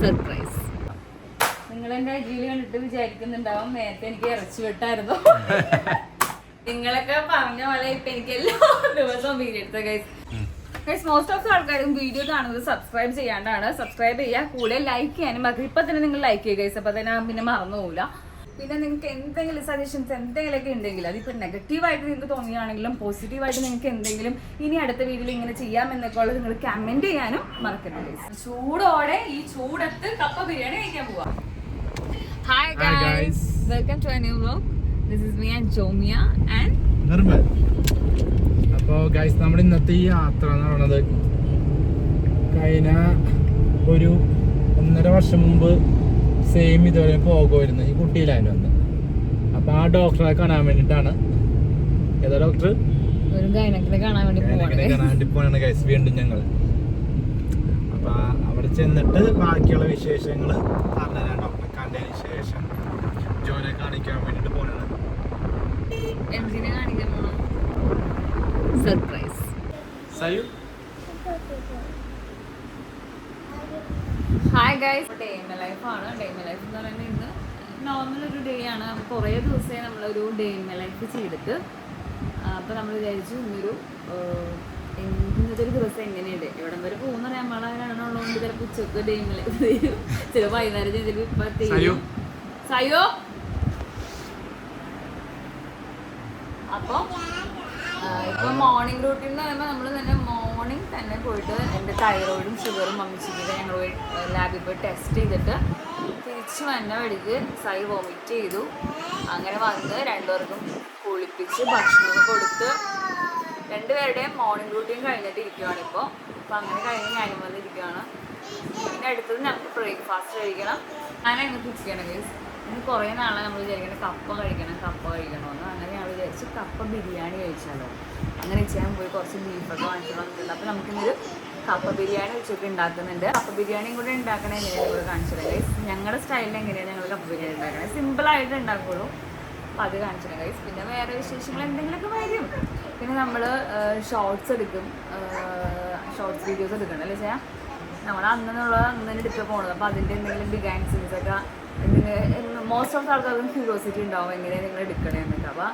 Surprise. നിങ്ങൾ എന്റെ അജിയിൽ കണ്ടിട്ട് വിചാരിക്കുന്നുണ്ടാവും നേരത്തെ എനിക്ക് ഇറച്ചി വെട്ടായിരുന്നു. നിങ്ങളൊക്കെ പറഞ്ഞ പോലെ ഇപ്പൊ എനിക്ക് എല്ലാ ദിവസവും വീഡിയോ എടുത്ത ഗൈസ്. മോസ്റ്റ് ഓഫ് ആൾക്കാരും വീഡിയോ കാണുന്നത് സബ്സ്ക്രൈബ് ചെയ്യാണ്ടാണ്. സബ്സ്ക്രൈബ് ചെയ്യുക, കൂടെ ലൈക്ക് ചെയ്യാനും മതി. ഇപ്പൊ തന്നെ നിങ്ങൾ ലൈക്ക് ചെയ്യുക ഗൈസ്. അപ്പൊ തന്നെ പിന്നെ മറന്നു പോകില്ല. പിന്നെ നിങ്ങൾക്ക് എന്തെങ്കിലും സജഷൻസ് എന്തെങ്കിലുമൊക്കെ ഉണ്ടെങ്കിൽ അതിപ്പോൾ നെഗറ്റീവായിട്ട് നിങ്ങൾക്ക് തോന്നിയാണെങ്കിലും പോസിറ്റീവായിട്ട് നിങ്ങൾക്ക് എന്തെങ്കിലും ഇനി അടുത്ത വീഡിയോയിൽ ഇങ്ങനെ ചെയ്യാമെന്നൊക്കെ ഉള്ളത് നിങ്ങൾ കമന്റ് ചെയ്യാനും മറക്കരുത്. ചൂടോടെ ഈ ചൂടത്ത് കപ്പ ബിരിയാണി കഴിക്കാൻ പോവാം. Hi guys, welcome to a new vlog. This is me and Jomiya and Nirmal. അപ്പോൾ ഗൈസ്, നമ്മുടെ ഇന്നത്തെ ഈ യാത്ര എന്ന് പറയുന്നത് കഴിഞ്ഞ ഒരു 1.5 വർഷം മുമ്പ് സെയിം ഇതുവരെ പോകുമായിരുന്നു ഈ കുട്ടിയിലായിരുന്നു അന്ന്. അപ്പോൾ ആ ഡോക്ടറെ കാണാൻ വേണ്ടിയിട്ടാണ്. ഏതാ ഡോക്ടർ? ഒരു ഗൈനക്കിനെ കാണാൻ വേണ്ടി പോവാണ് ഗൈസ് വീണ്ടും ഞങ്ങൾ. അപ്പോൾ അവിടെ ചെന്നിട്ട് ബാക്കിയുള്ള വിശേഷങ്ങൾ പറഞ്ഞുതരാം. ഡോക്ടറെ കണ്ടതിന് ശേഷം ജോലിയെ കാണിക്കാൻ വേണ്ടിയിട്ട് പോകുന്നത്. എന്തിനെ കാണിക്കാൻ പോകണം? സർപ്രൈസ്. സയു. Hi guys, day in my ലൈഫാണ്. ഡേ ഇൻ മൈ ലൈഫ് എന്ന് പറയുന്നത് ഇന്ന് നോർമൽ ഒരു ഡേ ആണ്. കുറേ ദിവസമായി നമ്മളൊരു ഡേ ഇൻ മൈ ലൈഫ് ചെയ്തിട്ട് അപ്പോൾ നമ്മൾ വിചാരിച്ചു ഇന്നത്തെ ഒരു ദിവസം എങ്ങനെയുണ്ട്, എവിടം വരെ പോകുന്ന നമ്മളാണുള്ളതുകൊണ്ട് ചിലപ്പോൾ ഉച്ചക്ക് ഡേ ഇൻ മൈ ലൈഫ് ചെയ്യും, ചില വൈകുന്നേരം ചെയ്തിട്ട് ഇപ്പം ചെയ്യും. സയോ അപ്പോൾ ഇപ്പോൾ മോർണിംഗ് റൂട്ടീൻ എന്ന് പറയുമ്പോൾ നമ്മൾ തന്നെ മോർണിംഗ് തന്നെ പോയിട്ട് എൻ്റെ തൈറോയിഡും ഷുഗറും മമ്മിച്ചിട്ട് ഞങ്ങൾ പോയി ലാബിൽ പോയി ടെസ്റ്റ് ചെയ്തിട്ട് തിരിച്ച് വന്ന വഴിക്ക് സൈ വോമിറ്റ് ചെയ്തു. അങ്ങനെ വന്ന് രണ്ടുപേർക്കും കുളിപ്പിച്ച് ഭക്ഷണമൊക്കെ കൊടുത്ത് രണ്ടുപേരുടെയും മോർണിംഗ് റൂട്ടീൻ കഴിഞ്ഞിട്ട് ഇരിക്കുകയാണ് ഇപ്പോൾ. അപ്പോൾ അങ്ങനെ കഴിഞ്ഞ് ഞാനും വന്നിരിക്കുകയാണ്. പിന്നെ അടുത്തത് ഞങ്ങൾക്ക് ബ്രേക്ക്ഫാസ്റ്റ് കഴിക്കണം. ഞാനങ്ങനെ കുക്ക് ചെയ്യണം ഗൈസ്. ഇന്ന് കുറേ നാളെ നമ്മൾ വിചാരിക്കണം കപ്പ കഴിക്കണമെന്ന്. അങ്ങനെ ഞങ്ങൾ വിചാരിച്ച് കപ്പ ബിരിയാണി കഴിച്ചാലോ. അങ്ങനെ ചെയ്യാൻ പോയി കുറച്ച് ബീഫൊക്കെ വാങ്ങിച്ചു വന്നിട്ടുണ്ട്. അപ്പോൾ നമുക്കിന്നൊരു കപ്പ ബിരിയാണി വെച്ചൊക്കെ ഉണ്ടാക്കുന്നുണ്ട്. കപ്പ ബിരിയാണിയും കൂടെ ഉണ്ടാക്കണേ എങ്ങനെയാണ് കൂടെ കാണിച്ചിട്ട് ഗൈസ്. ഞങ്ങളുടെ സ്റ്റൈലിൽ എങ്ങനെയാണ് ഞങ്ങൾ കപ്പ ബിരിയാണി ഉണ്ടാക്കണേ, സിമ്പിളായിട്ട് ഉണ്ടാക്കുള്ളൂ. അപ്പോൾ അത് കാണിച്ചിട്ട് ഗൈസ്. പിന്നെ വേറെ വിശേഷങ്ങൾ എന്തെങ്കിലുമൊക്കെ വരും. പിന്നെ നമ്മൾ ഷോർട്സ് എടുക്കും, ഷോർട്സ് വീഡിയോസ് എടുക്കണം അല്ലേ ചെയ്യാം. നമ്മൾ അന്ന് എടുക്കാൻ പോകുന്നത്. അപ്പോൾ അതിൻ്റെ എന്തെങ്കിലും ബിഗൈൻഡ് സീൻസൊക്കെ മോസ്റ്റ് ഓഫ് ആൾക്കാർക്കും ക്യൂരിയോസിറ്റി ഉണ്ടാവും എങ്ങനെയാണ് നിങ്ങൾ എടുക്കണേന്നൊക്കെ. അപ്പോൾ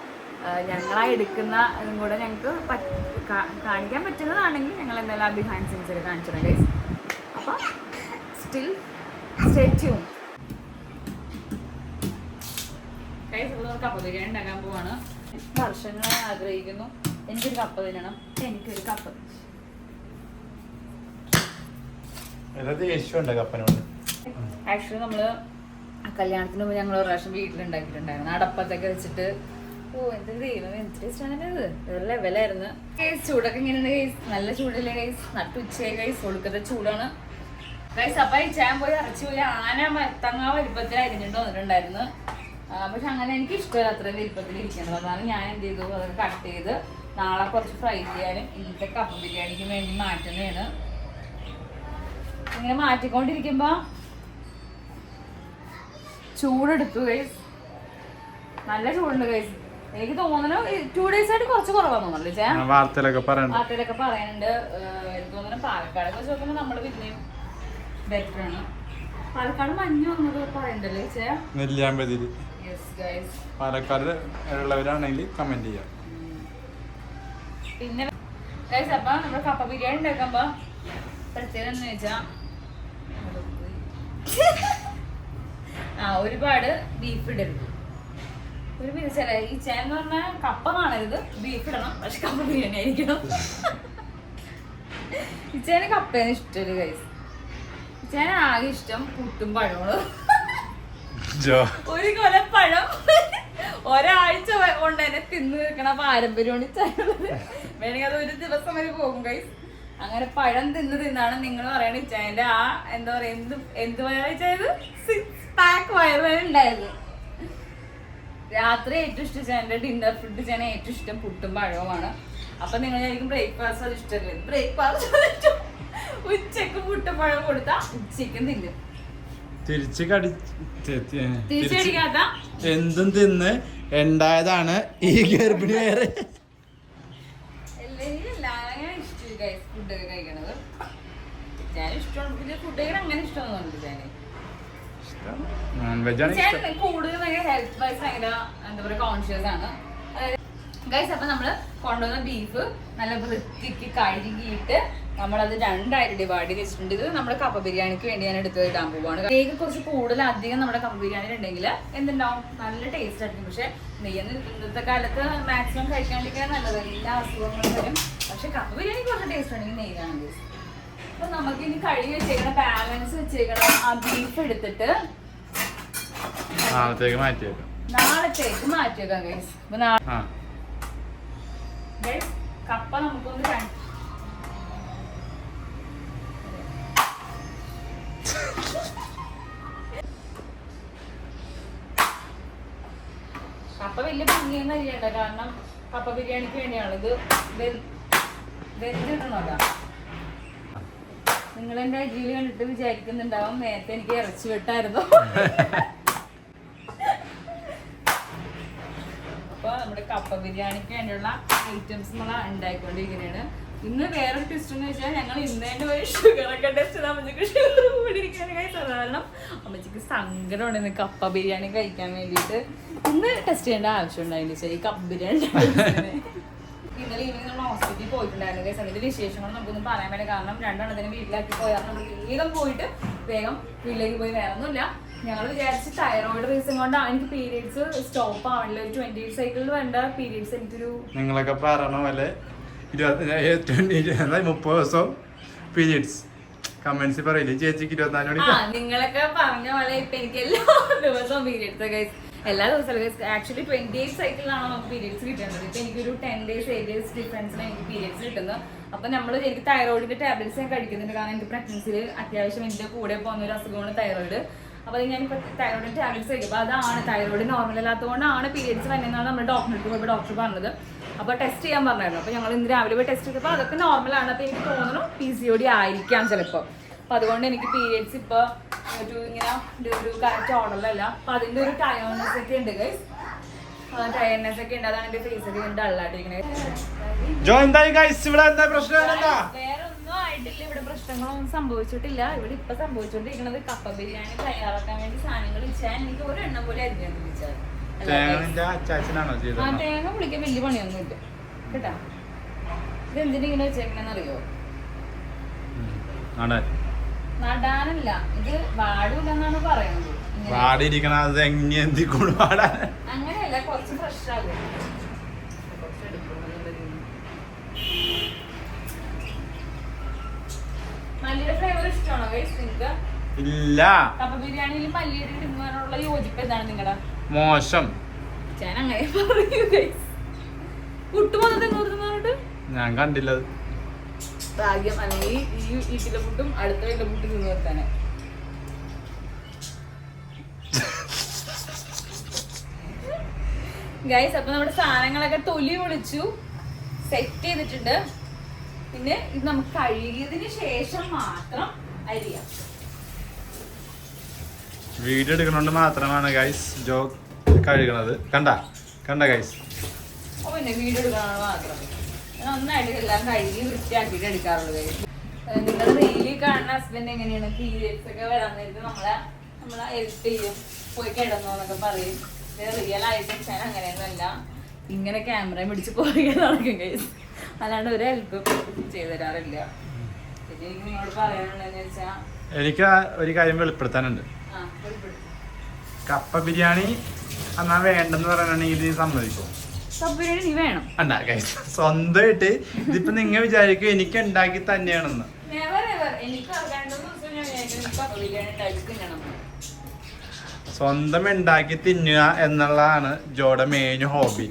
ഞങ്ങളാ എടുക്കുന്ന ഇതും കൂടെ ഞങ്ങൾക്ക് കാണിക്കാൻ പറ്റുന്നതാണെങ്കിൽ ഞങ്ങൾ എന്തായാലും ആ ബിഹൈൻഡ് സീൻസ് കാണിച്ചിട്ടുണ്ട് ഗൈസ്. അപ്പോൾ സ്റ്റിൽ സ്റ്റേ ട്യൂൺ ഗൈസ്. നമ്മൾ കപ്പ ബിരിയാണി ഉണ്ടാക്കാൻ പോവാണ്. വർഷങ്ങളായി ആഗ്രഹിക്കുന്നു എനിക്കൊരു കപ്പ തിന്നണം, എനിക്കൊരു കപ്പ. ആക്ച്വലി നമ്മൾ കല്യാണത്തിന് മുമ്പ് ഞങ്ങൾ ഒരു പ്രാവശ്യം വീട്ടിലുണ്ടാക്കിയിട്ടുണ്ടായിരുന്നു. അടപ്പത്തൊക്കെ വെച്ചിട്ട് എന്ത് ദൈവം എന്ത് ടേസ്റ്റാണത്, ഒരു ലെവലായിരുന്നു. ഗൈസ് ചൂടൊക്കെ ഇങ്ങനെയുണ്ട് ഗൈസ്, നല്ല ചൂടല്ലേ ഗൈസ്, നട്ടുച്ചയായി ഗൈസ്, ഒടുക്കത്തെ ചൂടാണ് ഗൈസ്. അപ്പം ചെയ്യാൻ പോയി അരച്ചു പോയി ആന മത്തങ്ങ വലിപ്പത്തിൽ അരിഞ്ഞിട്ട് വന്നിട്ടുണ്ടായിരുന്നു. പക്ഷെ അങ്ങനെ എനിക്ക് ഇഷ്ടമല്ല അത്രയും വലിപ്പത്തിൽ ഇരിക്കുന്നത്. അതാണ് ഞാൻ എന്ത് ചെയ്തു, അതൊക്കെ കട്ട് ചെയ്ത് നാളെ കുറച്ച് ഫ്രൈ ചെയ്യാനും ഇന്നത്തെ കപ്പ ബിരിയാണിക്ക് വേണ്ടി മാറ്റുന്നതാണ്. ഇങ്ങനെ മാറ്റിക്കൊണ്ടിരിക്കുമ്പോൾ ചൂടെടുത്തു ഗൈസ്, നല്ല ചൂടുണ്ട് ഗൈസ്. എനിക്ക് തോന്നുന്നു 2 days ആയിട്ട് കുറച്ച് കുറവാന്ന് തോന്നുന്നല്ലേ. വാർത്തയിലൊക്കെ പറയുന്നുണ്ട്. എനിക്ക് തോന്നുന്നു പാലക്കാട് വെച്ച് നോക്കുമ്പോൾ നമ്മൾ പിന്നെയും ബെറ്റർ ആണ്. പാലക്കാട് മഞ്ഞ് വന്നത് പറയണ്ടല്ലേ ചേച്ചി. പാലക്കാട് ഉള്ളവരാണെങ്കിൽ കമന്റ് ചെയ്യാം. പിന്നെ ഗൈസ് അപ്പം നമ്മൾ കപ്പ ബിരിയാണി ഉണ്ടാക്കുമ്പോ പ്രത്യേകത എന്ന് വെച്ചാൽ ഒരുപാട് ബീഫ് ഇടരുത്. ഒരു ചില ഈ ചേന്ന് പറഞ്ഞാൽ കപ്പ കാണരുത്, ബീഫ് ഇടണം, പക്ഷെ കപ്പ ബിരിയാണി ആയിരിക്കണം. ഈ ചേന കപ്പയാണ് ഇഷ്ടമല്ല ഗൈസ്. ഈ ചേന ആകെ ഇഷ്ടം പുട്ടും പഴങ്ങളും. ഒരു കൊല പഴം ഒരാഴ്ച കൊണ്ട് തന്നെ തിന്നു തീർക്കണ പാരമ്പര്യമാണ് ഇച്ചാനുള്ളത്. വേണമെങ്കിൽ അത് ഒരു ദിവസം വരെ പോകും ഗൈസ്. അങ്ങനെ പഴം തിന്നാണ് നിങ്ങൾ പറയണ ഇച്ചായന്റെ ആ എന്താ പറയാ എന്ത് വയറാഴ്ചയത് 6 pack വയറുണ്ടായത്. രാത്രി ഏറ്റവും ഇഷ്ടം ചേന്റെ ഡിന്നർ ഫുഡ് ചേന ഏറ്റവും ഇഷ്ടം പുട്ടും പഴവുമാണ്. അപ്പൊ നിങ്ങൾ വിചാരിക്കും ബ്രേക്ക്ഫാസ്റ്റ് അത് ഇഷ്ടമല്ലേ. ബ്രേക്ക്ഫാസ്റ്റ് ഉച്ചക്ക് പുട്ടും പഴം കൊടുത്താ ഉച്ചക്കും തിന്നും. തിരിച്ചടിക്കാത്ത എന്തും തിന്ന് ഉണ്ടായതാണ് ഈ ഗർഭിണി. വേറെ ഫുഡൊക്കെ കഴിക്കണത് ഞാൻ ഇഷ്ടമാണ്. പിന്നെ ഫുഡ് കഴിക്കാൻ അങ്ങനെ ഇഷ്ടം ഇഷ്ടമൊന്നുമില്ല ചേനെ. നോൺ വെജ് ആണ് ഇഷ്ടം. ചേട്ടൻ കൂടുതൽ ഭയങ്കര ഹെൽത്ത് വൈസ് ഭയങ്കര എന്താ പറയുക കോൺഷ്യസ് ആണ്. ഗൈസ് അപ്പൊ നമ്മള് കൊണ്ടുവന്ന ബീഫ് നല്ല വൃത്തിക്ക് കഴുകിയിട്ട് നമ്മളത് രണ്ടായിട്ട് ഡിവൈഡ് ചെയ്ത് വെച്ചിട്ടുണ്ട്. ഇത് നമ്മുടെ കപ്പ ബിരിയാണിക്ക് വേണ്ടി ഞാൻ എടുത്ത് ഇടാൻ പോവാണ്. നെയ്യ് കുറച്ച് കൂടുതൽ അധികം നമ്മുടെ കപ്പ ബിരിയാണി ഉണ്ടെങ്കിൽ എന്തുണ്ടാവും, നല്ല ടേസ്റ്റ് ആയിരിക്കും. പക്ഷെ നെയ്യെന്ന് ഇന്നത്തെ കാലത്ത് മാക്സിമം കഴിക്കാണ്ടിരിക്കാൻ നല്ലത്, എല്ലാ അസുഖങ്ങളും വരും. പക്ഷെ കപ്പ ബിരിയാണി കുറച്ച് ടേസ്റ്റ് ഉണ്ടെങ്കിൽ നെയ്യാണ്. അപ്പൊ നമുക്ക് ഇനി കഴുകി വെച്ചേക്കണം, ബാലൻസ് വെച്ചേക്കണം ആ ബീഫ് എടുത്തിട്ട് നാളത്തേക്ക് മാറ്റി വെക്കാം. നാളത്തേക്ക് മാറ്റി വെക്കാം ഗൈസ്. അപ്പൊ കപ്പ നമുക്കൊന്ന് കപ്പ വലിയ ഭംഗിയൊന്നും അറിയണ്ട, കാരണം കപ്പ ബിരിയാണിക്ക് വേണ്ടിയാണ് ഇത് വെന്തിടണമല്ല. നിങ്ങൾ എന്റെ അരിയിൽ കണ്ടിട്ട് വിചാരിക്കുന്നുണ്ടാവും നേരത്തെ എനിക്ക് ഇറച്ചി വെട്ടായിരുന്നു. അപ്പൊ നമ്മുടെ കപ്പ ബിരിയാണിക്ക് വേണ്ടിയുള്ള ഐറ്റംസ് നമ്മൾ ഉണ്ടായിക്കൊണ്ടിരിക്കുന്നതാണ്. ഇന്ന് വേറൊരു ട്വിസ്റ്റ് എന്ന് വെച്ചാൽ ഞങ്ങൾ ഇന്നേന്റെ പോയി ഷുഗറൊക്കെ ടെസ്റ്റ് ചെയ്ത് അമ്മച്ചിക്ക് ഷുഗർ കൂടിയിരിക്കാനായി. സാധാരണ അമ്മച്ചിക്ക് സങ്കടമുണ്ട് ഇന്ന് കപ്പ ബിരിയാണി കഴിക്കാൻ വേണ്ടിയിട്ട്. ഇന്ന് ടെസ്റ്റ് ചെയ്യേണ്ട ആവശ്യം ഉണ്ടായില്ല ഈ കപ്പ ബിരിയാണി. ഇന്നലെ ഈവനിങ് നമ്മൾ ഹോസ്പിറ്റലിൽ പോയിട്ടുണ്ടായിരുന്നു ഗൈസ്. അതിന്റെ വിശേഷങ്ങൾ നമുക്കൊന്നും പറയാൻ പറ്റില്ല, കാരണം രണ്ടെണ്ണത്തിന് വീട്ടിലാക്കി പോയാൽ നമ്മൾ വേഗം പോയിട്ട് വേഗം വീട്ടിലേക്ക് പോയി. വേറെ ഒന്നുമില്ല, ഞങ്ങൾ വിചാരിച്ച് തൈറോയിഡ് റീസൺ കൊണ്ടാണ് എനിക്ക് പീരീഡ്സ് സ്റ്റോപ്പ് ആവണില്ല. ഒരു 28 സൈക്കിളിൽ വേണ്ട പീരീഡ്സ് എനിക്കൊരു നിങ്ങളൊക്കെ പറയണ പോലെ 30 ദിവസം പീരീഡ്സ് കമന്റ്സ് പറയില്ലേ ചേച്ചിക്ക് 24 നിങ്ങളൊക്കെ പറഞ്ഞ പോലെ ഇപ്പൊ എനിക്ക് എല്ലാ ദിവസവും പീരീഡ്സ് ഗൈസ്. എല്ലാ ദിവസവും ആക്ച്വലി 28 സൈക്കിളിലാണ് നമുക്ക് പീരീഡ്സ് കിട്ടുന്നത്. ഇപ്പൊ എനിക്കൊരു 10 days 8 days ഡിഫറൻസിന് എനിക്ക് പീരീഡ്സ് കിട്ടുന്നത്. അപ്പൊ എനിക്ക് തൈറോയിഡിന്റെ ടാബ്ലറ്റ്സ് ഞാൻ കഴിക്കുന്നുണ്ട്, കാരണം എനിക്ക് പ്രഗ്നൻസിയിൽ അത്യാവശ്യം എന്റെ കൂടെ പോകുന്ന ഒരു അസുഖമാണ് തൈറോയിഡ്. അപ്പൊ ഞാനിപ്പോ തൈറോയിഡിന്റെ ടാബ്ലറ്റ്സ് കഴിക്കും. അപ്പൊ അതാണ് തൈറോയിഡ് നോർമൽ അല്ലാത്തതുകൊണ്ടാണ് പീരീഡ്സ് വരുന്നതാണ് നമ്മൾ ഡോക്ടർക്ക് പോയപ്പോൾ ഡോക്ടർ പറഞ്ഞത്. അപ്പൊ ടെസ്റ്റ് ചെയ്യാൻ പറഞ്ഞായിരുന്നു. അപ്പൊ ഞങ്ങൾ ഇന്ന് രാവിലെ പോയി ടെസ്റ്റ് ചെയ്തപ്പോൾ അതൊക്കെ നോർമലാണ്. അപ്പൊ എനിക്ക് തോന്നുന്നു PCOD ആയിരിക്കാം ചിലപ്പോൾ. അപ്പൊ അതുകൊണ്ട് എനിക്ക് പീരിയഡ്സ് ഇപ്പൊ ഒരു കറക്റ്റ് ഓർഡറിലല്ല. അപ്പൊ അതിന്റെ ഒരു ടയർനെസ് ഒക്കെ ഉണ്ട് ഗൈസ്, ടയർനെസ് ഒക്കെ ഉണ്ട്. അതാണ് എന്റെ ഫേസൊക്കെ ഡള്ളായിട്ടിരിക്കുന്നത്. വേറെ ഒന്നും ആയിട്ടില്ല, ഇവിടെ പ്രശ്നങ്ങളൊന്നും സംഭവിച്ചിട്ടില്ല. ഇവിടെ ഇപ്പൊ സംഭവിച്ചോണ്ടിരിക്കുന്നത് കപ്പ ബിരിയാണി തയ്യാറാക്കാൻ വേണ്ടി സാധനങ്ങൾ വെച്ചാൽ എനിക്ക് ഒരെണ്ണം പോലെ അരിഞ്ഞാൽ വിളിച്ചാൽ തേങ്ങ വിളിക്കാൻ വലിയ പണിയൊന്നും ഇല്ല കേട്ടാ. ഇത് എന്തിനാ ഇങ്ങനെ വെച്ചേക്കണെന്ന് അറിയോ? നടാനല്ല, ഇത് വാടില്ലെന്നാണ് പറയുന്നത്. അങ്ങനെയല്ല, കുറച്ച് ഫ്രഷ് ആകും. മല്ലിയുടെ ഫ്ലേവർ ഇഷ്ടമാണോ ഗൈസ് നിങ്ങൾക്ക്? ഇല്ല. കപ്പ ബിരിയാണിയിൽ മല്ലിയുടെ ഇടുന്നതിനുള്ള യോജിപ്പ് എന്താണ് നിങ്ങളുടെ? മോശം. ഞാൻ അങ്ങനെ പറയൂ ഗൈസ്. പുട്ടുമൊന്നിട്ട് ഞാൻ കണ്ടില്ല ഭാഗ്യം, അല്ലെങ്കിൽ ഈ വീട്ടിലെ പുട്ടും അടുത്ത വീട്ടിലെ പുട്ടും നിന്ന് നിർത്താനെ. ഗൈസ് അപ്പൊ നമ്മുടെ സാധനങ്ങളൊക്കെ തൊലി പൊളിച്ചു സെറ്റ് ചെയ്തിട്ടുണ്ട്. പിന്നെ ഇത് നമുക്ക് കഴുകിയതിന് ശേഷം മാത്രം അരിയാം. വീഡിയോ എടുക്കണോണ്ട് മാത്രമാണ് ഗൈസ് ജോ കഴുകണത്. കണ്ട ഗൈസ്. പിന്നെ വീഡിയോ എടുക്കണോണ്ട് മാത്രം നന്നായിട്ട് എല്ലാം കഴുകി വൃത്തിയാക്കിയിട്ട് എടുക്കാറുള്ളൂ ഗൈസ്. നിങ്ങൾ ഡെയിലി കാണുന്ന ഹസ്ബൻഡ് എങ്ങനെയാണ് പീരിയഡ്സ് ഒക്കെ വരാൻ നേരത്ത് നമ്മളെ ഹെൽപ്പ് ചെയ്യും, പോയി കിടന്നോ എന്നൊക്കെ പറയും. റിയൽ ആയിട്ട് ഞാൻ അങ്ങനെയൊന്നുമല്ല, ഇങ്ങനെ ക്യാമറ പിടിച്ച് പോയി നടക്കും ഗൈസ്. അല്ലാണ്ട് ഒരു ഹെൽപ്പ് ചെയ്തു തരാറില്ല. പിന്നെ എനിക്ക് നിങ്ങളോട് പറയാനുള്ളതെന്ന് വെച്ചാൽ എനിക്ക് ഒരു കാര്യം വെളിപ്പെടുത്താനുണ്ട്. കപ്പ ബിരിയാണി എന്നാ വേണ്ടെന്ന് പറയാനാണെങ്കിൽ ഇത് സമ്മതിക്കും. നീ വേണം സ്വന്തമായിട്ട് ഇതിപ്പോ നിങ്ങൾ വിചാരിക്കും എനിക്ക് ഉണ്ടാക്കി തന്നെയാണെന്ന്. സ്വന്തം ഉണ്ടാക്കി തിന്നുക എന്നുള്ളതാണ് ജോയുടെ മെയിൻ ഹോബി.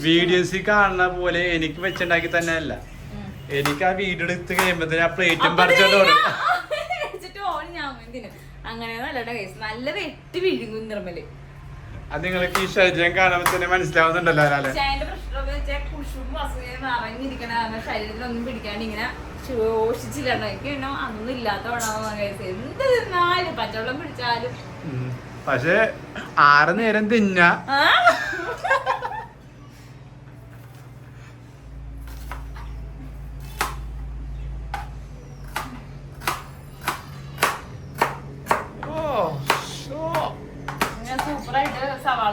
വീഡിയോസിൽ കാണുന്ന പോലെ എനിക്ക് വെച്ചുണ്ടാക്കി തന്നെ അല്ല, എനിക്ക് ആ വീഡിയോ എടുത്ത് കഴിയുമ്പോ ആ പ്ലേറ്റും പറിച്ചോണ്ട് നല്ല വെട്ടി വിഴുങ്ങും നിർമ്മല്. അത് നിങ്ങൾക്ക് ഈ ശരീരം കാണുമ്പോ തന്നെ മനസ്സിലാവുന്നുണ്ടല്ലോ. ശരീരത്തിലൊന്നും പിടിക്കാണ്ട് ഇങ്ങനെ ശോഷിച്ചില്ല. എനിക്ക് അതൊന്നും ഇല്ലാത്തവണ എന്ത് തിന്നാലും പച്ചവെള്ളം പിടിച്ചാലും. പക്ഷെ 6 നേരം തിന്ന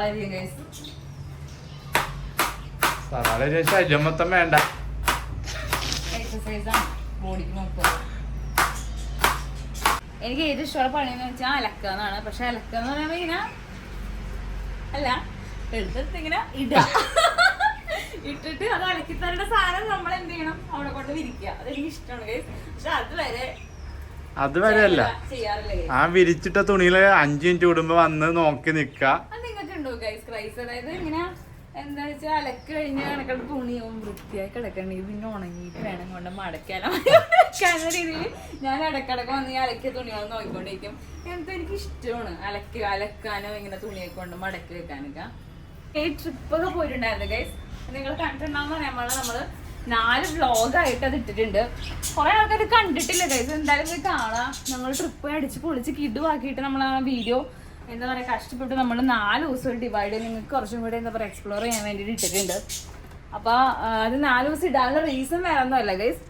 അരിയും ഗൈസ്. സവാള ശല്യം മൊത്തം വേണ്ട. എക്സസൈസാണ് ബോഡിക്ക് നോക്കുക. എനിക്ക് ഏറ്റവും ഇഷ്ടമുള്ള പണിയെന്ന് വെച്ചാൽ അലക്കുക എന്നാണ്. പക്ഷെ അലക്കുക എന്ന് പറയുമ്പോൾ ഇങ്ങനെ അല്ല, എടുത്തിട്ട് ഇങ്ങനെ ഇടുക, ഇട്ടിട്ട് അത് അലക്കി തരേണ്ട സാധനം നമ്മൾ എന്ത് ചെയ്യണം, അവിടെ കൊണ്ട് വിരിക്കുക. അതെനിക്ക് ഇഷ്ടമാണ് ഗൈസ്. പക്ഷെ അതുവരെ അല്ല, ചെയ്യാറില്ല. ആ വിരിച്ചിട്ട തുണിയില് 5 മിനിറ്റ് കൂടുമ്പോ വന്ന് നോക്കി നിക്ക. അത് നിങ്ങൾക്ക് ഉണ്ടോ ഗൈസ് ക്രൈസ്? അതായത് ഇങ്ങനെ എന്താ വെച്ചാൽ അലക്ക് കഴിഞ്ഞ കണക്കുള്ള തുണിയാവും വൃത്തിയായി കിടക്കണെങ്കിൽ പിന്നെ ഉണങ്ങിയിട്ട് വേണം കൊണ്ട് മടക്കാനോ എന്ന രീതിയിൽ ഞാൻ ഇടക്കിടക്ക് വന്ന് ഈ അലക്കിയ തുണികൾ നോക്കിക്കൊണ്ടിരിക്കും. എന്താ എനിക്ക് ഇഷ്ടമാണ് അലക്കാനോ ഇങ്ങനെ തുണിയൊക്കെ കൊണ്ട് മടക്കി വെക്കാനൊക്കെ. ഈ ട്രിപ്പൊക്കെ പോയിട്ടുണ്ടായിരുന്നു ഗൈസ്. നിങ്ങൾ കണ്ടിട്ടുണ്ടാവുന്ന പറയാൻ പാടില്ല, നമ്മള് 4 വ്ളോഗായിട്ട് അത് ഇട്ടിട്ടുണ്ട്. കുറെ ആൾക്കാർ കണ്ടിട്ടില്ല ഗൈസ്. എന്തായാലും ഇത് കാണാം. നമ്മൾ ട്രിപ്പ് അടിച്ച് പൊളിച്ച് കിടുവാക്കിയിട്ട് നമ്മൾ ആ വീഡിയോ എന്താ പറയുക കഷ്ടപ്പെട്ട് നമ്മൾ 4 ദിവസം ഡിവൈഡ് നിങ്ങൾക്ക് കുറച്ചും കൂടി എന്താ പറയുക എക്സ്പ്ലോർ ചെയ്യാൻ വേണ്ടിയിട്ട് ഇട്ടിട്ടുണ്ട്. അപ്പോൾ അത് 4 ദിവസം ഇടാനുള്ള റീസൺ വേറെ ഒന്നുമല്ല ഗൈസ്.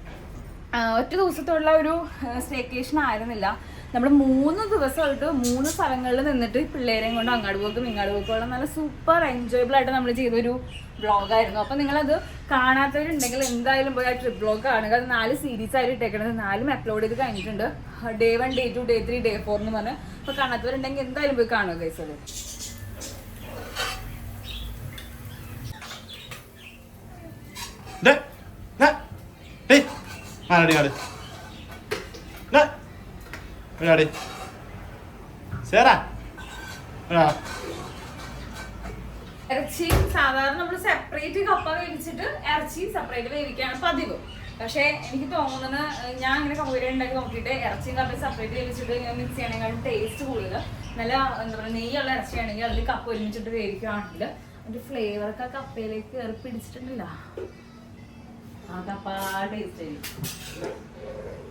ഒറ്റ ദിവസത്തുള്ള ഒരു സ്റ്റേക്കേഷൻ ആയിരുന്നില്ല. നമ്മൾ 3 ദിവസമായിട്ട് 3 സ്ഥലങ്ങളിൽ നിന്നിട്ട് പിള്ളേരെയും കൊണ്ട് അങ്ങാട് പോക്കും ഇങ്ങാട് പോക്കുള്ള നല്ല സൂപ്പർ എൻജോയബിൾ ആയിട്ട് നമ്മൾ ചെയ്തൊരു വ്ളോഗായിരുന്നു. അപ്പോൾ നിങ്ങളത് കാണാത്തവരുണ്ടെങ്കിൽ എന്തായാലും പോയി ആ ട്രിപ്പ് വ്ളോഗ് കാണുക. അത് 4 സീരീസ് ആയിട്ട് ഇട്ടേക്കണത്. 4 അപ്ലോഡ് ചെയ്ത് കഴിഞ്ഞിട്ടുണ്ട്. Day 1, Day 2, Day 3, Day 4 എന്ന് പറഞ്ഞ്. അപ്പോൾ കാണാത്തവരുണ്ടെങ്കിൽ എന്തായാലും പോയി കാണുക ഗൈസ്. ഇറച്ചി സാധാരണ നമ്മൾ സെപ്പറേറ്റ് കപ്പ വേവിച്ചിട്ട് ഇറച്ചി സെപ്പറേറ്റ് വേവിക്കാണ് പതിവ്. പക്ഷെ എനിക്ക് തോന്നുന്നത് ഞാൻ ഇങ്ങനെ കപ്പ ഉണ്ടാക്കി നോക്കിയിട്ട് ഇറച്ചിയും കപ്പയും സെപ്പറേറ്റ് വേവിച്ചിട്ട് ഇങ്ങനെ മിക്സ് ചെയ്യണമെങ്കിലും ടേസ്റ്റ് കൂടുതൽ നല്ല എന്താ പറയുക നെയ്യുള്ള ഇറച്ചിയാണെങ്കിൽ അതിൽ കപ്പ ഒരുമിച്ചിട്ട് വേവിക്കുകയാണെങ്കിൽ അതിന്റെ ഫ്ലേവറൊക്കെ ആ കപ്പയിലേക്ക് കയറി പിടിച്ചിട്ടുണ്ടല്ലോ. ആ കപ്പ ടേസ്റ്റ് ആയിരിക്കും.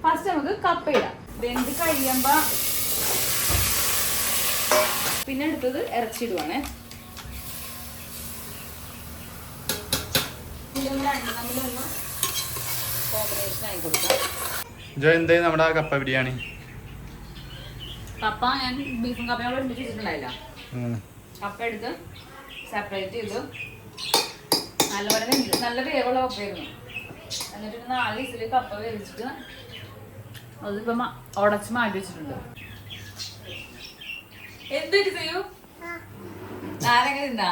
ഫസ്റ്റ് നമുക്ക് കപ്പ ഇടാം. വെന്ത് കഴിയുമ്പോ പിന്നെ എടുത്തത് ഇറച്ചി ഇടുവാണേ. കോമ്പിനേഷൻ ആയി കൊടുക്കാം. നമ്മുടെ കപ്പ ബിരിയാണി കപ്പ ഞാൻ ബീഫും കപ്പയോട് ഒരുമിച്ച് വെച്ചിട്ടുണ്ടായില്ല. കപ്പ എടുത്ത് സെപ്പറേറ്റ് ചെയ്ത് നല്ലപോലെ നല്ല വേവുള്ള കപ്പയായിരുന്നു. എന്നിട്ട് 4 വിസിൽ കപ്പ വേവിച്ചിട്ട് അതിപ്പം ഉടച്ച് മാറ്റി വെച്ചിട്ടുണ്ട്. എന്തൊരു ചെയ്യൂ ആരെങ്കിലും തിന്നാ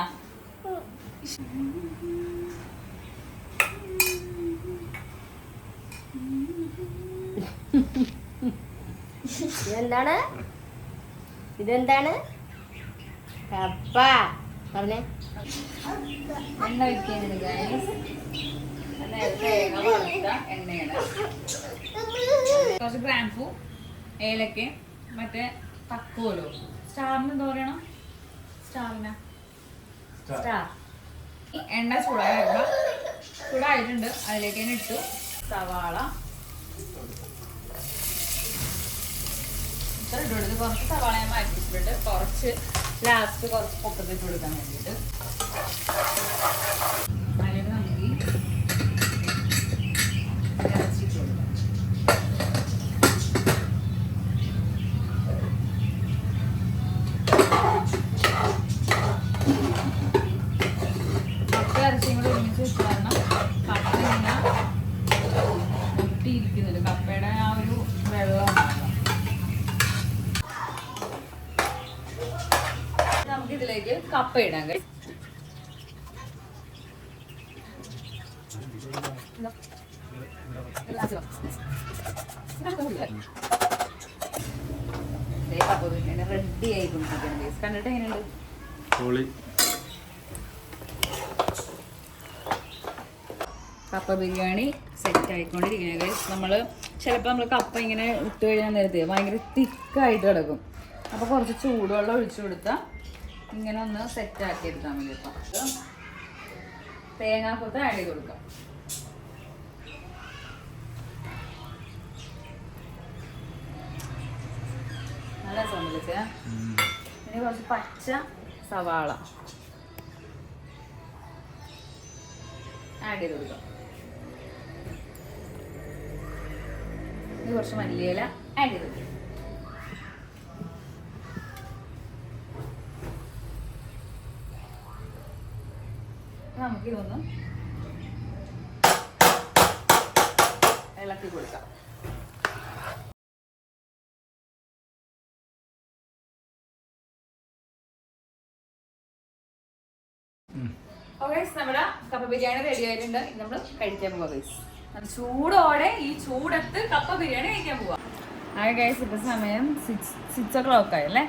ഇതെന്താണ് കപ്പ പറഞ്ഞേ. എണ്ണ വയ്ക്കാനുണ്ട് ഗൈസ്. തേങ്ങ വറുത്ത എണ്ണയാണ്. കുറച്ച് ഗ്രാമ്പൂ, ഏലക്ക, മറ്റേ തക്കോലോ സ്റ്റാറിന് എന്താ പറയണം, സ്റ്റാറിനാ സ്റ്റാർ. എണ്ണ ചൂടായിട്ടുണ്ട്. അതിലേക്ക് തന്നെ ഇട്ടു സവാള ഇട്ടുകൊടുത്ത് കുറച്ച് സവാള ഞാൻ മാറ്റിച്ചിട്ട് കുറച്ച് ലാസ്റ്റ് കുറച്ച് പൊക്കത്തിട്ട് കൊടുക്കാൻ വേണ്ടിയിട്ട്. അതിലേക്ക് നമുക്ക് ഇറച്ചിട്ട് കൊടുക്കാം. കപ്പ ഇറച്ചിയും കൂടെ ഒരുമിച്ച് വെച്ച് കാരണം കപ്പ ഇങ്ങനെ ഒട്ടിയിരിക്കുന്നുണ്ട്. കപ്പയുടെ ആ ഒരു വെള്ളം നമുക്ക് ഇതിലേക്ക് കപ്പ ഇടാൻ കഴിയും. റെഡി ആയി കണ്ടിട്ട് എങ്ങനെയുണ്ട്? കപ്പ ബിരിയാണി സെറ്റ് ആയിക്കൊണ്ടിരിക്കുന്നത്. നമ്മൾ ചിലപ്പോൾ നമ്മൾ കപ്പ ഇങ്ങനെ ഇട്ട് കഴിഞ്ഞാൽ നേരത്തെ ഭയങ്കര തിക്കായിട്ട് കിടക്കും. അപ്പോൾ കുറച്ച് ചൂടുവെള്ളം ഒഴിച്ചു കൊടുത്താൽ ഇങ്ങനെ ഒന്ന് സെറ്റ് ആക്കി എടുത്താൽ മതി. അപ്പം തേങ്ങാക്കൊത്ത് ആഡ് ചെയ്ത് കൊടുക്കാം. നല്ല രസം വിളിച്ചേ. ഇനി കുറച്ച് പച്ച സവാള ആഡ് ചെയ്ത് കൊടുക്കാം. ഇനി കുറച്ച് മല്ലിയില ആഡ് ചെയ്ത് കൊടുക്കാം. നമുക്ക് ഇതൊന്ന് ഇളക്കി കൊടുക്കാം. ഓക്കെ, നമ്മുടെ കപ്പ ബിരിയാണി റെഡി ആയിട്ടുണ്ട്. നമ്മൾ കഴിക്കാൻ പോവാ ഗൈസ്. ചൂടോടെ ഈ ചൂടത്ത് കപ്പ ബിരിയാണി കഴിക്കാൻ പോവാ. ആയി ഗൈസ്, ഇപ്പൊ സമയം 6 ആയി അല്ലേ?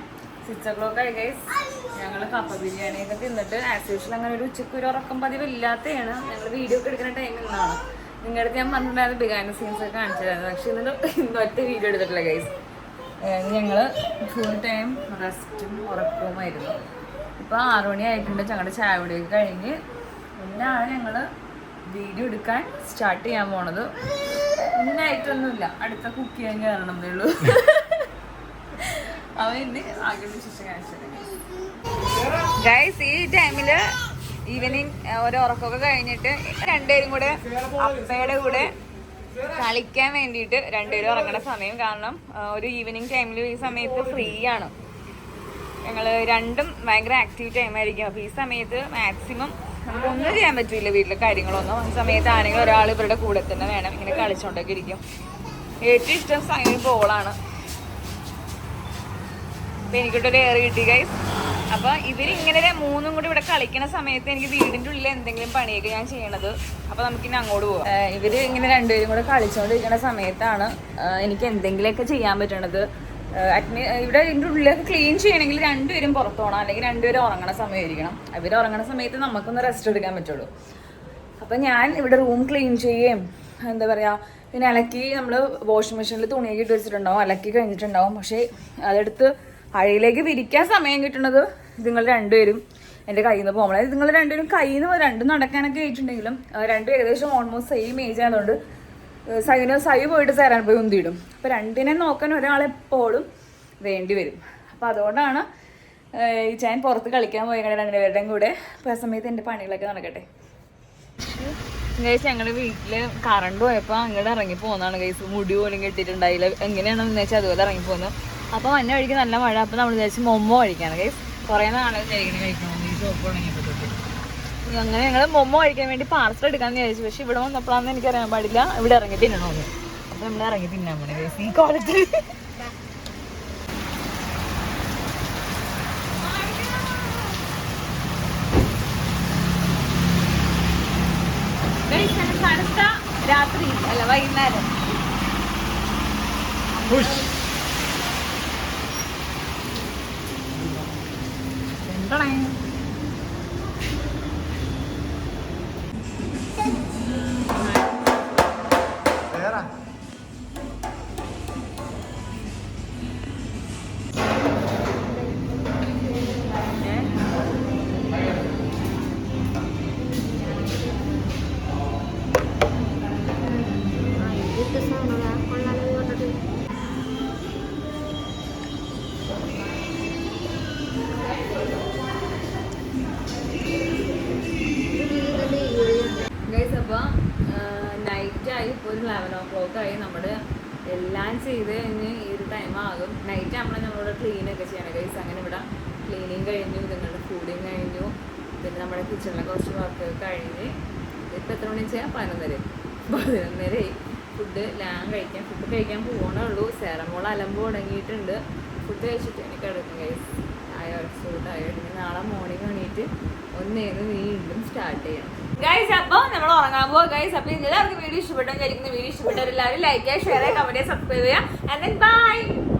6 ആയി ഗൈസ്. ഞങ്ങൾ കപ്പ ബിരിയാണിയൊക്കെ തിന്നിട്ട് ആസ് യൂഷ്വൽ അങ്ങനെ ഒരു ഉച്ചയ്ക്ക് ഒരു ഉറക്കം പതിവ് ഇല്ലാത്തതാണ്. ഞങ്ങൾ വീഡിയോ ഒക്കെ എടുക്കുന്ന ടൈമിൽ നിന്നാണ്. നിങ്ങളുടെ അടുത്ത് ഞാൻ പറഞ്ഞിട്ടുണ്ടായിരുന്നു ബിരിയാണി സീൻസ് ഒക്കെ കാണിച്ചിരുന്നു. പക്ഷെ ഇന്നൊറ്റ വീഡിയോ എടുത്തിട്ടില്ല ഗൈസ്. ഞങ്ങൾ ഫുൾ ടൈം റെസ്റ്റും ഉറക്കവുമായിരുന്നു. ഇപ്പോൾ 6 മണി ആയിട്ടുണ്ട്. ഞങ്ങളുടെ ചായ കുടിയൊക്കെ കഴിഞ്ഞ് പിന്നാണ് ഞങ്ങൾ വീഡിയോ എടുക്കാൻ സ്റ്റാർട്ട് ചെയ്യാൻ പോണത്. ഇന്നായിട്ടൊന്നുമില്ല, അടുത്ത കുക്ക് ചെയ്യാൻ കയറണമെന്നേ ഉള്ളൂ. അവൻ ഇന്ന് ആകെ വിശേഷം കാണിച്ചത് ഗൈസ്. ഈ ടൈമില് ഈവനിങ് ഓരോ ഉറക്കമൊക്കെ കഴിഞ്ഞിട്ട് രണ്ടുപേരും കൂടെ അപ്പയുടെ കൂടെ കളിക്കാൻ വേണ്ടിയിട്ട് രണ്ടുപേരും ഇറങ്ങുന്ന സമയം. കാരണം ഒരു ഈവനിങ് ടൈമിൽ ഈ സമയത്ത് ഫ്രീ ആണ്. ഞങ്ങൾ രണ്ടും ഭയങ്കര ആക്റ്റീവ് ടൈമായിരിക്കും. അപ്പോൾ ഈ സമയത്ത് മാക്സിമം നമുക്കൊന്നും ചെയ്യാൻ പറ്റില്ല, വീട്ടിലെ കാര്യങ്ങളൊന്നും. ആ സമയത്ത് ആരെങ്കിലും ഒരാൾ ഇവരുടെ കൂടെ തന്നെ വേണം. ഇങ്ങനെ കളിച്ചോണ്ടൊക്കെ ഇരിക്കും. ഏറ്റവും ഇഷ്ടം സംഗതി ബോളാണ്. അപ്പം എനിക്കിട്ടൊരു എയർ കിട്ടി ഗൈസ്. അപ്പോൾ ഇവരിങ്ങനെ മൂന്നും കൂടി ഇവിടെ കളിക്കുന്ന സമയത്ത് എനിക്ക് വീടിൻ്റെ ഉള്ളിൽ എന്തെങ്കിലും പണിയൊക്കെ ഞാൻ ചെയ്യണത്. അപ്പോൾ നമുക്കിനി അങ്ങോട്ട് പോവാം. ഇവർ ഇങ്ങനെ രണ്ടുപേരും കൂടെ കളിച്ചുകൊണ്ടിരിക്കുന്ന സമയത്താണ് എനിക്ക് എന്തെങ്കിലുമൊക്കെ ചെയ്യാൻ പറ്റണത്. ഇവിടെ ഇതിൻ്റെ ഉള്ളിലൊക്കെ ക്ലീൻ ചെയ്യണമെങ്കിൽ രണ്ടുപേരും പുറത്ത് പോകണം, അല്ലെങ്കിൽ രണ്ടുപേരും ഉറങ്ങണ സമയമായിരിക്കണം. അവർ ഉറങ്ങണ സമയത്ത് നമുക്കൊന്ന് റെസ്റ്റ് എടുക്കാൻ പറ്റുള്ളൂ. അപ്പം ഞാൻ ഇവിടെ റൂം ക്ലീൻ ചെയ്യുകയും എന്താ പറയുക, പിന്നെ അലക്കി നമ്മൾ വാഷിംഗ് മെഷീനിൽ തുണിയൊക്കെ ഇട്ട് വെച്ചിട്ടുണ്ടാവും, അലക്കി കഴിഞ്ഞിട്ടുണ്ടാവും. പക്ഷേ അതെടുത്ത് അഴയിലേക്ക് വിരിക്കാൻ സമയം കിട്ടുന്നത് നിങ്ങൾ രണ്ടുപേരും എൻ്റെ കയ്യിൽ നിന്ന് പോകുമ്പോൾ. അതായത് നിങ്ങൾ രണ്ടുപേരും കയ്യിൽ നിന്ന് രണ്ടും നടക്കാനൊക്കെ ആയിട്ടുണ്ടെങ്കിലും രണ്ടും ഏകദേശം ഓൾമോസ്റ്റ് സെയിം ഏജ് ആയതുകൊണ്ട് സൈ പോയിട്ട് സേരാൻ പോയി ഉന്തിയിടും. അപ്പോൾ രണ്ടിനെ നോക്കാൻ ഒരാളെപ്പോഴും വേണ്ടി വരും. അപ്പോൾ അതുകൊണ്ടാണ് ഞാൻ പുറത്ത് കളിക്കാൻ പോയി രണ്ടുപേരുടെയും കൂടെ. അപ്പോൾ ആ സമയത്ത് എൻ്റെ പണികളൊക്കെ നടക്കട്ടെ ഗൈസ്. ഞങ്ങളുടെ വീട്ടിൽ കറണ്ട് പോയപ്പോൾ അങ്ങോട്ട് ഇറങ്ങി പോകുന്നതാണ് ഗൈസ്. മുടി പോലും കെട്ടിയിട്ടുണ്ടായില്ല. എങ്ങനെയാണെന്ന് വെച്ചാൽ അതുപോലെ ഇറങ്ങി പോകുന്നു. അപ്പോൾ വന്ന വഴിക്ക് നല്ല മഴ. അപ്പോൾ നമ്മൾ വിചാരിച്ച് മൊമ്മോ കഴിക്കാണ് ഗൈസ്. കുറേ നാളെ വിചാരിക്കണം കഴിക്കണമെന്ന് ഈ ഷോപ്പ് തുടങ്ങിയപ്പോൾ തൊട്ട്. അങ്ങനെ ഞങ്ങൾ മൊമ്മോ കഴിക്കാൻ വേണ്ടി പാർസൽ എടുക്കാമെന്ന് വിചാരിച്ചു. പക്ഷെ ഇവിടെ വന്നപ്പോഴാണെന്ന് എനിക്കറിയാൻ പാടില്ല ഇവിടെ ഇറങ്ങി തിന്നണമെന്ന്. അപ്പോൾ നമ്മൾ ഇറങ്ങി തിന്നാൻ പോണേ ഗൈസ് ഈ കോളത്തിൽ. തണുത്ത രാത്രി അല്ല വൈകുന്നേരം എന്താണ് ഗൈസ്. അപ്പോൾ നൈറ്റായി, ഇപ്പോൾ ഒരു 11 o'clock ആയി. നമ്മുടെ എല്ലാം ചെയ്ത് കഴിഞ്ഞ് ഈ ഒരു ടൈം ആകും. നൈറ്റ് ആകുമ്പോൾ നമ്മളിവിടെ ക്ലീനൊക്കെ ചെയ്യണം ഗൈസ്. അങ്ങനെ ഇവിടെ ക്ലീനിങ് കഴിഞ്ഞു, നിങ്ങളുടെ ഫുഡിങ് കഴിഞ്ഞു, പിന്നെ നമ്മുടെ കിച്ചണിലെ കുറച്ച് വർക്ക് കഴിഞ്ഞ് ഇപ്പം എത്ര മണി ചെയ്യാം? 11:30 ഫുഡ് കഴിക്കാൻ പോകണേ ഉള്ളൂ. സേറമോൾ അലമ്പ് തുടങ്ങിയിട്ടുണ്ട്. ഫുഡ് കഴിച്ചിട്ട് എനിക്ക് എടുക്കും ഗൈസ്. ടയർഡ്. നാളെ മോർണിംഗ് എണീറ്റ് ഒന്നേന്ന് വീണ്ടും സ്റ്റാർട്ട് ചെയ്യണം ഗൈസ്. അപ്പോൾ നമ്മൾ ഉറങ്ങാൻ പോവാ ഗൈസ്. അപ്പോൾ എല്ലാവർക്കും വീഡിയോ ഇഷ്ടപ്പെട്ടെന്ന് വിചാരിക്കുന്ന വീഡിയോ ഇഷ്ടപ്പെട്ടവരെല്ലാവരും ലൈക്ക് ചെയ്യുക, ഷെയർ ചെയ്യുക, കമന്റ് ചെയ്യുക, സബ്സ്ക്രൈബ് ചെയ്യുക. And then bye.